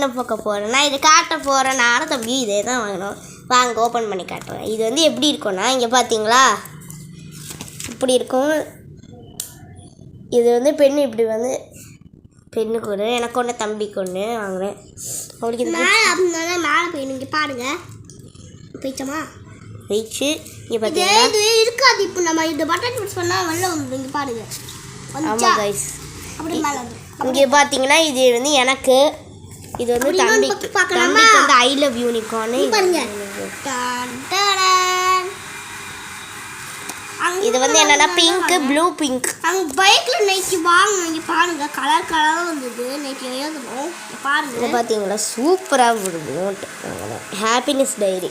என்ன பார்க்க போகிறேன், நான் இதை காட்ட போகிறேன். நானும் தம்பி இதே தான் வாங்கினோம். வாங்க ஓப்பன் பண்ணி காட்டுறேன். இது வந்து எப்படி இருக்கும்னா, இங்கே பார்த்தீங்களா இப்படி இருக்கும். இது வந்து பெண்ணு இப்படி வந்து பெண்ணுக்கு ஒன்று, எனக்கு ஒன்று, தம்பிக்கு ஒன்று வாங்குறேன். அவங்களுக்கு இது மேலே மேலே போய் இங்கே பாருங்க போயிச்சோமா போயிடுச்சு. இங்கே பார்த்தீங்கன்னா இது இருக்காது. இப்போ நம்ம இந்த பட்டன் ப்ரெஸ் பண்ணால் வெளில வந்து இங்கே பாருங்க. ஆமாம் கைஸ், அப்படி மேலே வந்து இங்கே பார்த்தீங்கன்னா இது வந்து எனக்கு, இது வந்து தம்பிக்கு வந்து ஐ லவ் யூனிகார்ன் பாருங்க. இது வந்து என்னன்னா பிங்க், ப்ளூ பிங்க். அங்கே பைக்கில் நைட்டு வாங்கணும். இங்கே பாருங்க கலர் கலராக வந்தது. நைட்டு எழுதணும் பாருங்க. இதை பார்த்தீங்களா சூப்பராக விடுது. ஹாப்பினஸ் டைரி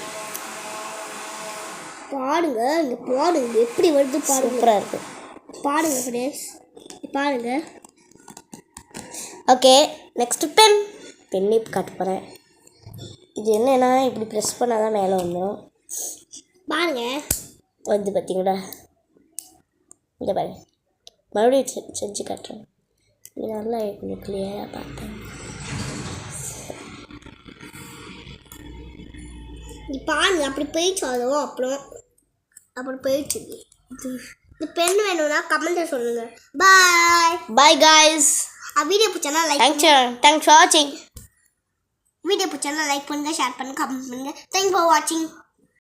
பாருங்க. இங்கே பாருங்க எப்படி வருது பாருங்க. சூப்பராக இருக்குது பாருங்க ஃப்ரெண்ட்ஸ் பாருங்க. ஓகே நெக்ஸ்ட் பென் இப்போ காட்ட போகிறேன். இது என்னன்னா இப்படி ப்ரெஸ் பண்ணால் தான் மேலே வந்துடும். பாருங்க வந்து பார்த்தீங்களா, இங்கே பாருங்க, மறுபடியும் செஞ்சு காட்டுறேன். இது நல்லா கொஞ்சம் கிளியராக பார்த்தேன். பாருங்க அப்படி போயிடுச்சு. அதுவும் அப்படி போயிடுச்சு. இந்த பென் வேணும்னா கமெண்ட்டில் சொல்லுங்க. Bye guys. வீடியோ பிடிச்சனா லைக் தேங்க்ஸ் ஃபார் வாட்சிங். வீடியோ பிடிச்சனா லைக் பண்ணுங்க, ஷேர் பண்ணுங்க, கமெண்ட் பண்ணுங்க. தேங்க்ஸ் ஃபார் வாட்சிங்.